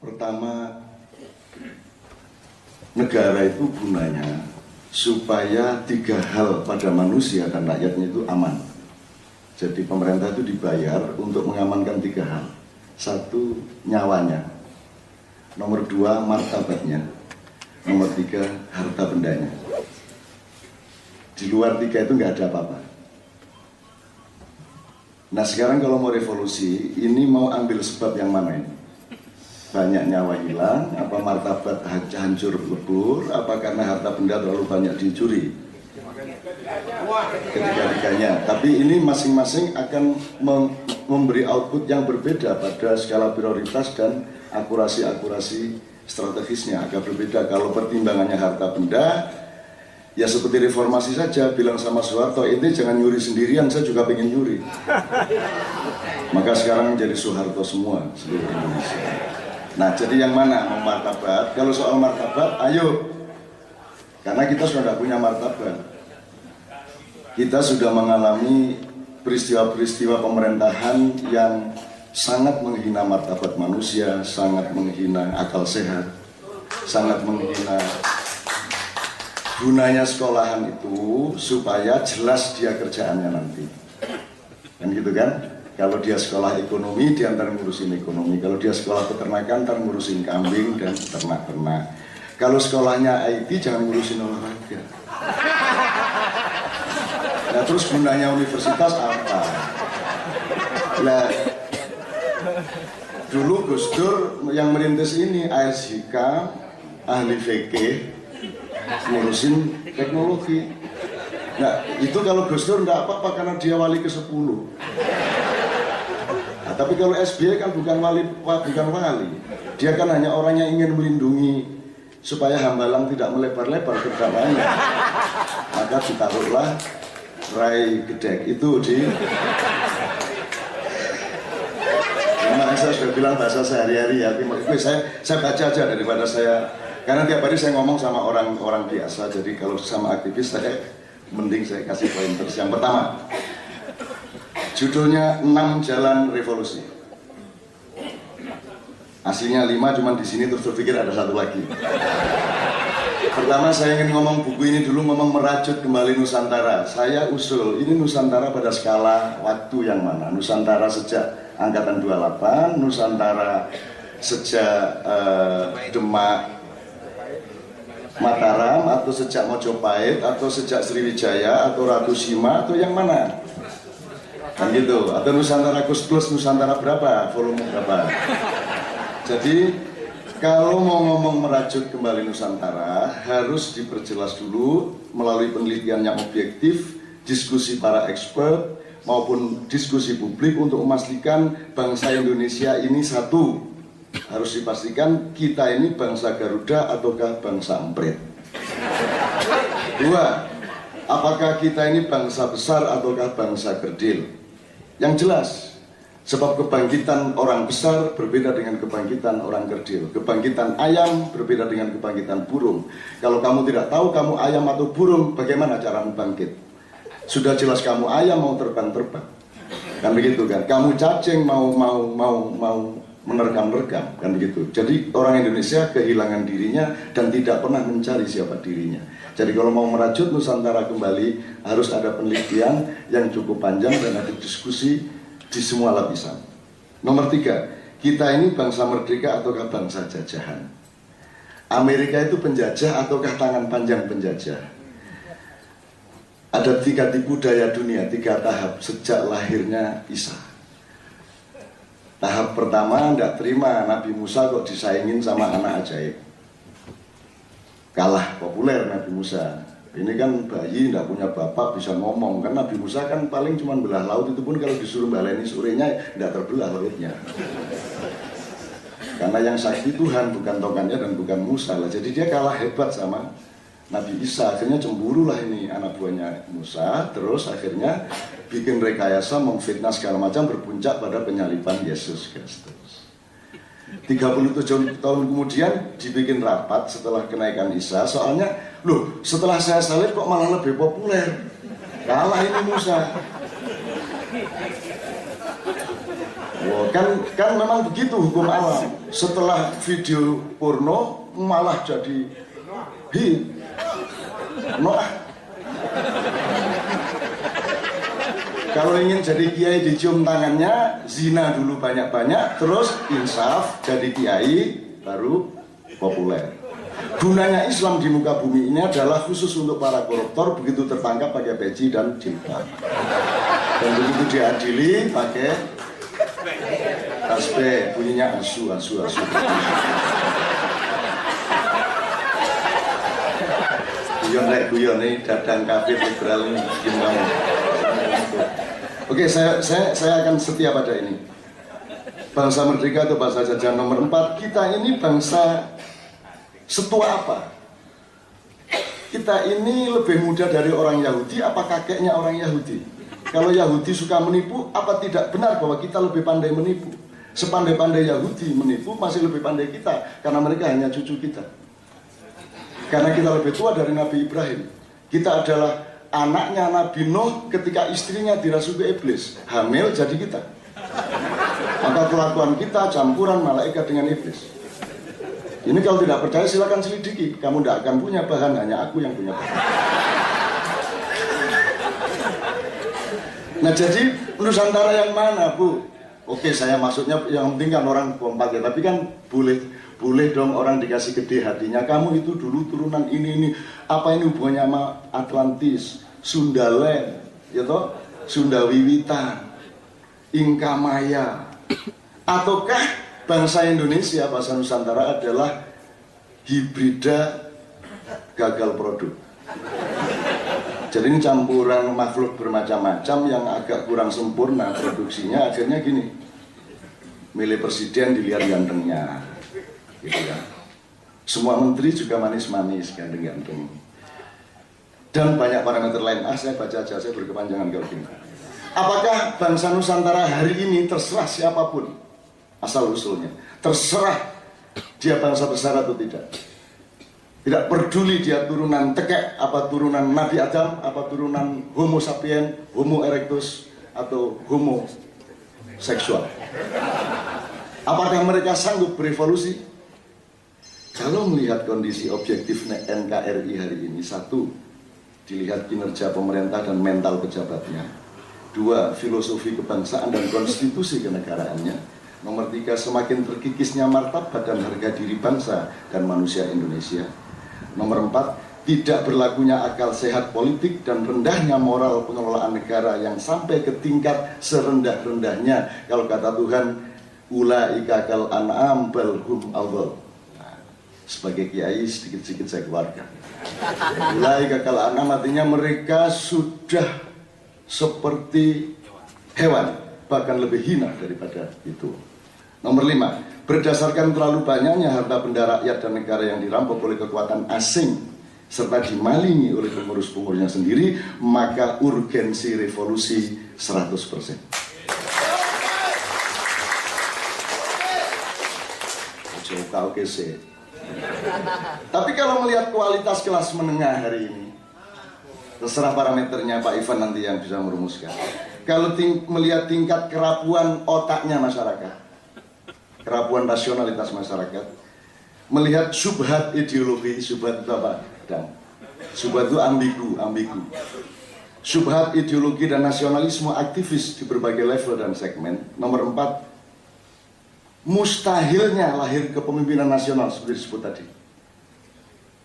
Pertama, negara itu gunanya supaya 3 hal pada manusia dan rakyatnya itu aman. Jadi pemerintah itu dibayar untuk mengamankan 3 hal. 1, nyawanya. Nomor 2, martabatnya. Nomor 3, harta bendanya. Di luar 3 itu nggak ada apa-apa. Nah sekarang kalau mau revolusi, ini mau ambil sebab yang mana ini? Banyak nyawa hilang, apa martabat hancur lebur, apa karena harta benda terlalu banyak dicuri? Ketiga-tiganya. Tapi ini masing-masing akan memberi output yang berbeda pada skala prioritas dan akurasi-akurasi strategisnya agak berbeda. Kalau pertimbangannya harta benda, ya seperti reformasi saja, bilang sama Soeharto, ini jangan nyuri sendirian, saya juga pengen nyuri. Maka sekarang jadi Soeharto semua seluruh Indonesia. Nah jadi yang mana mau martabat? Kalau soal martabat, ayo. Karena kita sudah tidak punya martabat. Kita sudah mengalami peristiwa-peristiwa pemerintahan yang sangat menghina martabat manusia, sangat menghina akal sehat, sangat menghina. Gunanya sekolahan itu supaya jelas dia kerjaannya nanti. Kan gitu kan? Kalau dia sekolah ekonomi, dia ntar ngurusin ekonomi. Kalau dia sekolah peternakan, ntar ngurusin kambing dan ternak-ternak. Kalau sekolahnya IT, jangan ngurusin olahraga. Nah terus gunanya universitas apa? Nah, dulu Gus Dur yang merintis ini, ASHK, ahli fikih, ngurusin teknologi. Nah itu kalau Gus Dur nggak apa-apa karena dia wali ke-10. Nah, tapi kalau SBY kan bukan wali, dia kan hanya orang yang ingin melindungi supaya hambalang tidak melebar-lebar ke dalamnya. Maka ditaruhlah Rai Gedek itu di. Memang saya sudah bilang bahasa sehari-hari ya, saya baca aja daripada saya, karena tiap hari saya ngomong sama orang-orang biasa, jadi kalau sama aktivis saya mending saya kasih pointers. Yang pertama, judulnya 6 Jalan Revolusi. Aslinya 5, cuman di sini terus berpikir ada 1 lagi. Pertama saya ingin ngomong buku ini dulu, ngomong merajut kembali Nusantara. Saya usul, ini Nusantara pada skala waktu yang mana? Nusantara sejak Angkatan 28, Nusantara sejak Demak, Mataram, atau sejak Mojopahit, atau sejak Sriwijaya, atau Ratu Sima, atau yang mana? Kan gitu, atau Nusantara plus Nusantara berapa, volume berapa. Jadi kalau mau ngomong merajut kembali Nusantara, harus diperjelas dulu melalui penelitian yang objektif, diskusi para expert maupun diskusi publik untuk memastikan bangsa Indonesia ini satu. Harus dipastikan kita ini bangsa Garuda ataukah bangsa Emprit. 2, apakah kita ini bangsa besar ataukah bangsa kerdil. Yang jelas, sebab kebangkitan orang besar berbeda dengan kebangkitan orang kerdil. Kebangkitan ayam berbeda dengan kebangkitan burung. Kalau kamu tidak tahu kamu ayam atau burung, bagaimana cara bangkit? Sudah jelas kamu ayam mau terbang-terbang. Kan begitu kan? Kamu cacing mau menerkam-nerkam, kan begitu. Jadi orang Indonesia kehilangan dirinya dan tidak pernah mencari siapa dirinya. Jadi kalau mau merajut Nusantara kembali, harus ada penelitian yang cukup panjang dan ada diskusi di semua lapisan. Nomor 3, kita ini bangsa merdeka ataukah bangsa jajahan? Amerika itu penjajah ataukah tangan panjang penjajah? Ada 3 tipu daya dunia, 3 tahap sejak lahirnya Isa. Tahap pertama, tidak terima Nabi Musa kok disaingin sama anak ajaib. Kalah populer Nabi Musa. Ini kan bayi, tidak punya bapak, bisa ngomong. Kan Nabi Musa kan paling cuma belah laut, itu pun kalau disuruh baleni sorenya tidak terbelah lautnya. Karena yang sakti Tuhan, bukan tokannya dan bukan Musa lah. Jadi dia kalah hebat sama Nabi Isa. Akhirnya cemburulah ini anak buahnya Musa. Terus akhirnya bikin rekayasa, memfitnah segala macam, berpuncak pada penyaliban Yesus Kristus. 37 tahun kemudian dibikin rapat setelah kenaikan Isa. Soalnya, loh setelah saya salib kok malah lebih populer. Kalah ini Musa. Oh, kan memang begitu hukum alam. Setelah video porno malah jadi hit. Kalau ingin jadi kiai dicium tangannya, zina dulu banyak-banyak, terus insaf jadi kiai baru populer. Gunanya Islam di muka bumi ini adalah khusus untuk para koruptor, begitu tertangkap pakai peci dan jilbab. Dan begitu diadili pakai tasbih, bunyinya asu. Guyon nih dadang kafir liberal ini gimana? Oke, saya akan setia pada ini. Bangsa merdeka atau bangsa jajahan nomor 4, kita ini bangsa setua apa? Kita ini lebih muda dari orang Yahudi, apa kakeknya orang Yahudi? Kalau Yahudi suka menipu, apa tidak benar bahwa kita lebih pandai menipu? Sepandai-pandai Yahudi menipu, masih lebih pandai kita, karena mereka hanya cucu kita. Karena kita lebih tua dari Nabi Ibrahim. Kita adalah anaknya Nabi Nuh ketika istrinya dirasuki iblis. Hamil jadi kita. Maka kelakuan kita campuran malaikat dengan iblis. Ini kalau tidak percaya silakan selidiki. Kamu tidak akan punya bahan, hanya aku yang punya bahan. Nah jadi Nusantara yang mana, Bu? Oke, saya maksudnya yang penting kan orang kompak ya. Tapi kan boleh dong orang dikasih gede hatinya. Kamu itu dulu turunan ini. Apa ini hubungannya sama Atlantis, Sundaland, ya toh? Sundawiwitan, Inkamaya. Ataukah bangsa Indonesia, bangsa Nusantara adalah hibrida gagal produk? Jadi ini campuran makhluk bermacam-macam yang agak kurang sempurna produksinya. Akhirnya gini, milih presiden dilihat gantengnya, gitu kan. Semua menteri juga manis-manis, ganteng-ganteng. Dan banyak parameter lain. Saya baca aja, saya berkepanjangan kalau gini. Apakah bangsa Nusantara hari ini terserah siapapun asal-usulnya, terserah dia bangsa besar atau tidak? Tidak peduli dia turunan tekek, apa turunan Nabi Adam, apa turunan Homo sapien, Homo erectus, atau Homo seksual. Apakah mereka sanggup berevolusi? Kalau melihat kondisi objektif NKRI hari ini, 1, dilihat kinerja pemerintah dan mental pejabatnya. 2, filosofi kebangsaan dan konstitusi kenegaraannya. Nomor 3, semakin terkikisnya martabat dan harga diri bangsa dan manusia Indonesia. Nomor 4, tidak berlakunya akal sehat politik dan rendahnya moral pengelolaan negara yang sampai ke tingkat serendah-rendahnya. Kalau kata Tuhan, ulaika kal an'am bal hum adall. Nah, sebagai kiai sedikit-sedikit saya keluarkan. Ulaika kal an'am artinya mereka sudah seperti hewan, bahkan lebih hina daripada itu. Nomor 5, berdasarkan terlalu banyaknya harta benda rakyat dan negara yang dirampok oleh kekuatan asing serta dimalingi oleh pengurus-pengurusnya sendiri, maka urgensi revolusi 100%. Oke sih. Tapi kalau melihat kualitas kelas menengah hari ini, terserah parameternya Pak Ivan nanti yang bisa merumuskan. Kalau melihat tingkat kerapuan otaknya masyarakat, kerapuan rasionalitas masyarakat, melihat subhat ideologi, subhat itu apa? Dan subhat itu ambigu. Subhat ideologi dan nasionalisme aktivis di berbagai level dan segmen. Nomor 4, mustahilnya lahir kepemimpinan nasional seperti disebut tadi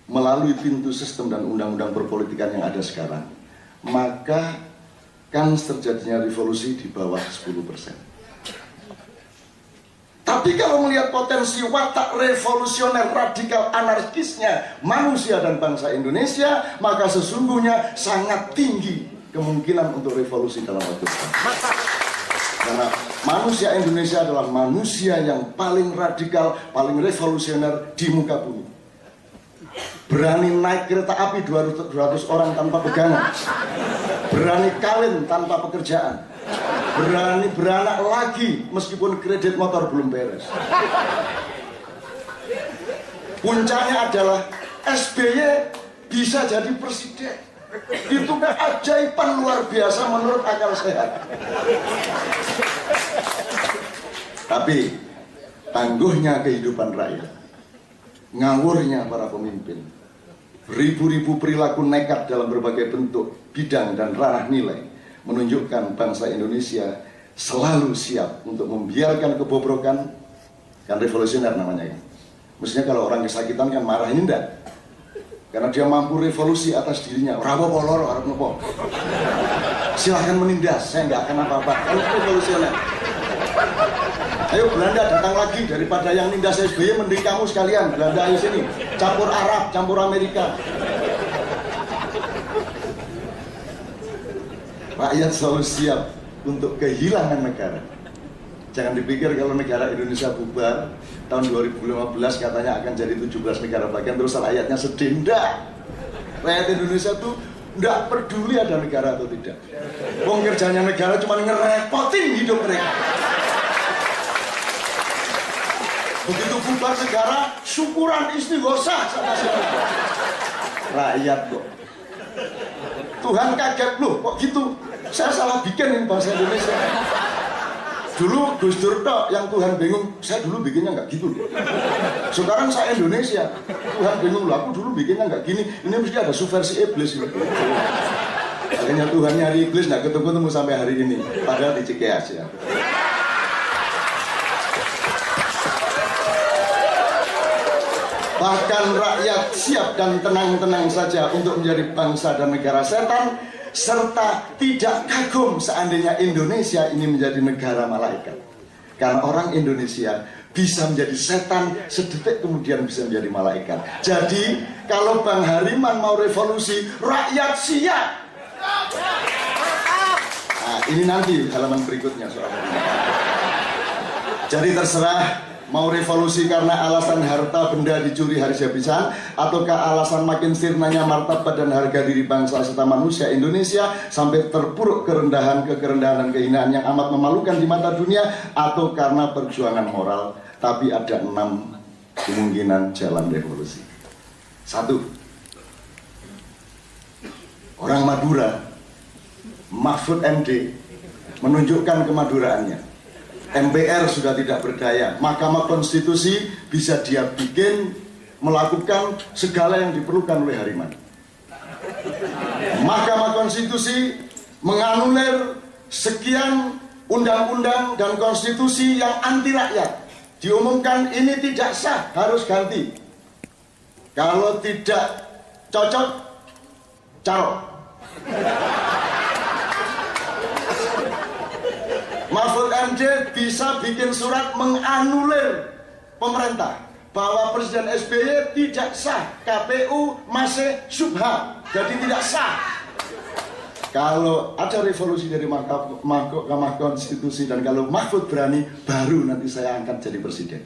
melalui pintu sistem dan undang-undang perpolitikan yang ada sekarang, maka kan terjadinya revolusi di bawah 10%. Tapi kalau melihat potensi watak revolusioner radikal anarkisnya manusia dan bangsa Indonesia, maka sesungguhnya sangat tinggi kemungkinan untuk revolusi dalam waktu dekat. Karena manusia Indonesia adalah manusia yang paling radikal, paling revolusioner di muka bumi. Berani naik kereta api 200 orang tanpa pegangan, berani kawin tanpa pekerjaan, berani beranak lagi meskipun kredit motor belum beres. Puncaknya adalah SBY bisa jadi presiden. Itu keajaiban luar biasa menurut akal sehat. Tapi tangguhnya kehidupan rakyat, ngawurnya para pemimpin, ribu-ribu perilaku nekat dalam berbagai bentuk, bidang dan ranah nilai menunjukkan bangsa Indonesia selalu siap untuk membiarkan kebobrokan. Kan revolusioner namanya kan. Mestinya kalau orang kesakitan kan marah, ini enggak. Karena dia mampu revolusi atas dirinya. Rawo polor, harap nopo. Silahkan menindas, saya nggak akan apa-apa. Kalau revolusioner. Ayo Belanda datang lagi, daripada yang nindas SBY mending kamu sekalian. Belanda ayo sini, campur Arab, campur Amerika. Rakyat selalu siap untuk kehilangan negara. Jangan dipikir kalau negara Indonesia bubar tahun 2015 katanya akan jadi 17 negara bagian terus rakyatnya sedih. Enggak. Rakyat Indonesia tuh enggak peduli ada negara atau tidak. Wong kerjanya negara cuma ngerepotin hidup mereka. Begitu bubar negara, syukuran istighosah sama siapa. Rakyat kok. Tuhan kaget loh, kok gitu? Saya salah bikin ini bahasa Indonesia. Dulu Gus Dur yang Tuhan bingung, saya dulu bikinnya nggak gitu loh. Sekarang saya Indonesia, Tuhan bingung loh, aku dulu bikinnya nggak gini. Ini mesti ada subversi iblis ini. Akhirnya Tuhan nyari iblis nggak ketemu sampai hari ini, padahal di Cikeas ya. Bahkan rakyat siap dan tenang-tenang saja untuk menjadi bangsa dan negara setan, serta tidak kagum seandainya Indonesia ini menjadi negara malaikat. Karena orang Indonesia bisa menjadi setan, sedetik kemudian bisa menjadi malaikat. Jadi kalau Bang Hariman mau revolusi, rakyat siap. Nah, ini nanti halaman berikutnya soal ini. Jadi terserah mau revolusi karena alasan harta benda dicuri habis-habisan, ataukah alasan makin sirnanya martabat dan harga diri bangsa serta manusia Indonesia sampai terpuruk kerendahan dan kehinaan yang amat memalukan di mata dunia, atau karena perjuangan moral. Tapi ada 6 kemungkinan jalan revolusi. 1. Orang Madura, Mahfud MD, menunjukkan kemaduraannya. MPR sudah tidak berdaya, Mahkamah Konstitusi bisa dia bikin melakukan segala yang diperlukan oleh Hariman. Mahkamah Konstitusi menganulir sekian undang-undang dan konstitusi yang anti rakyat. Diumumkan ini tidak sah, harus ganti. Kalau tidak cocok, carok. Mahfud MD bisa bikin surat menganulir pemerintah bahwa Presiden SBY tidak sah, KPU masih syubhat, jadi tidak sah. Kalau ada revolusi dari Mahkamah Konstitusi dan kalau Mahfud berani, baru nanti saya angkat jadi presiden.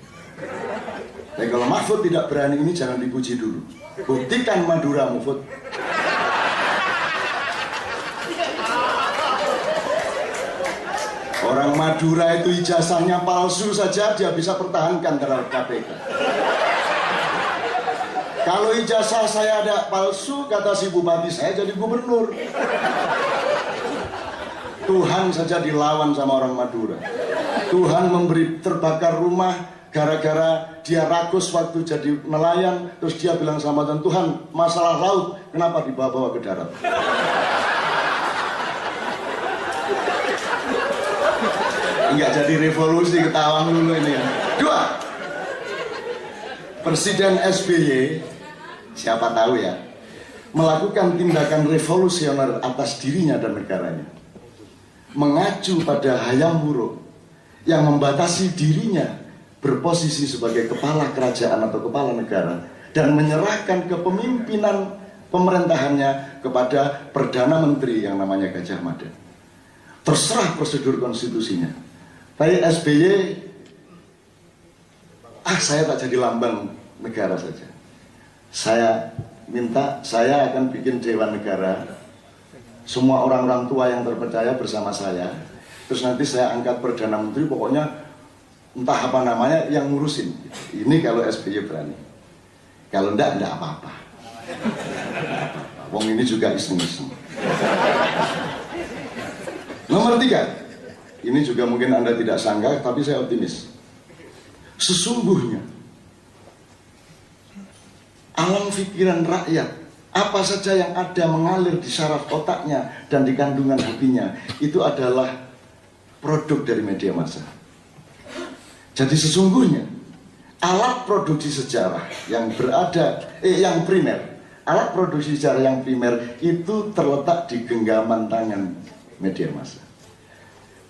Dan kalau Mahfud tidak berani, ini jangan dipuji dulu. Buktikan Madura, Mahfud. Orang Madura itu ijazahnya palsu saja dia bisa pertahankan terhadap KPK. Kalau ijazah saya ada palsu, kata si bupati, saya jadi gubernur. Tuhan saja dilawan sama orang Madura. Tuhan memberi terbakar rumah gara-gara dia rakus waktu jadi nelayan. Terus dia bilang sama Tuhan, masalah laut kenapa dibawa-bawa ke darat? Enggak jadi revolusi, ketawa dulu ini ya. 2. Presiden SBY, siapa tahu ya, melakukan tindakan revolusioner atas dirinya dan negaranya, mengacu pada hayam wuruk yang membatasi dirinya berposisi sebagai kepala kerajaan atau kepala negara dan menyerahkan kepemimpinan pemerintahannya kepada Perdana Menteri yang namanya Gajah Mada. Terserah prosedur konstitusinya. Tapi SBY, saya tak jadi lambang negara saja. Saya minta, saya akan bikin Dewan Negara. Semua orang-orang tua yang terpercaya bersama saya. Terus nanti saya angkat Perdana Menteri, pokoknya entah apa namanya yang ngurusin. Ini kalau SBY berani. Kalau enggak apa-apa. Wong ini juga iseng-iseng. Nomor 3. Ini juga mungkin Anda tidak sangka, tapi saya optimis. Sesungguhnya alam pikiran rakyat, apa saja yang ada mengalir di saraf otaknya dan di kandungan hatinya, itu adalah produk dari media massa. Jadi sesungguhnya alat produksi sejarah yang yang primer, alat produksi sejarah yang primer itu terletak di genggaman tangan media massa.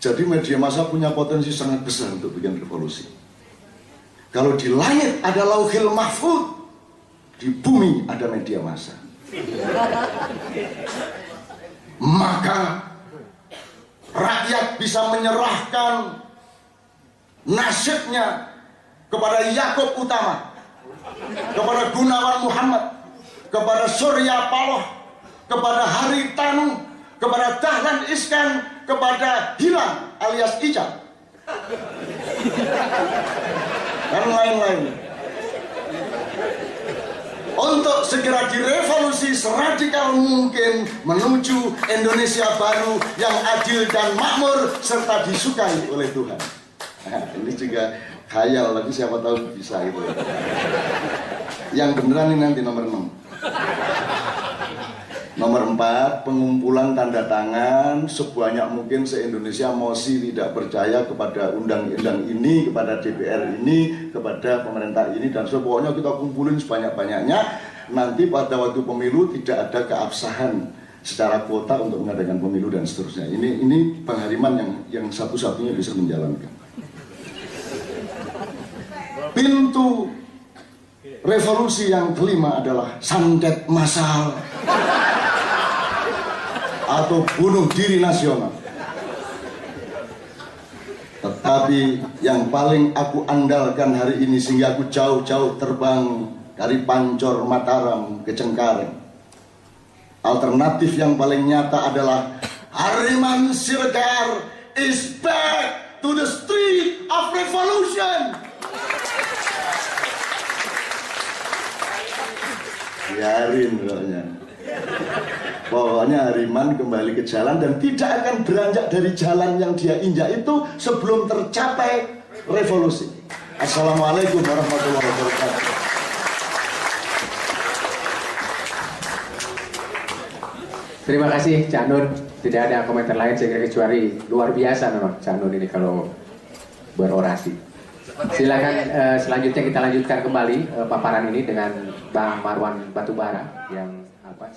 Jadi media massa punya potensi sangat besar untuk bikin revolusi. Kalau di langit ada lauhil mahfud, di bumi ada media massa. Maka rakyat bisa menyerahkan nasibnya kepada Yakub Utama, kepada Gunawan Muhammad, kepada Surya Paloh, kepada Haritanu, kepada Dahlan Iskan, kepada Hilang alias Ica, dan lain-lain, untuk segera direvolusi seradikal mungkin menuju Indonesia baru yang adil dan makmur serta disukai oleh Tuhan. Nah, ini juga khayal, tapi siapa tahu bisa itu. Yang beneran ini nanti nomor 6. Nomor 4, pengumpulan tanda tangan sebanyak mungkin se-Indonesia mosi tidak percaya kepada undang-undang ini, kepada DPR ini, kepada pemerintah ini, dan pokoknya kita kumpulin sebanyak-banyaknya. Nanti pada waktu pemilu tidak ada keabsahan secara kuota untuk mengadakan pemilu dan seterusnya. Ini Bang Hariman yang satu-satunya bisa menjalankan. Pintu revolusi yang kelima adalah santet massal atau bunuh diri nasional. Tetapi yang paling aku andalkan hari ini, sehingga aku jauh-jauh terbang dari Pancor Mataram ke Cengkareng, alternatif yang paling nyata adalah Hariman Siregar is back to the street of revolution. Biarin pokoknya Hariman kembali ke jalan dan tidak akan beranjak dari jalan yang dia injak itu sebelum tercapai revolusi. Assalamualaikum warahmatullahi wabarakatuh. Terima kasih Cak Nun. Tidak ada komentar lain saya kira kecuali luar biasa memang Cak Nun ini kalau berorasi. Silakan selanjutnya kita lanjutkan kembali paparan ini dengan Bang Marwan Batubara yang apa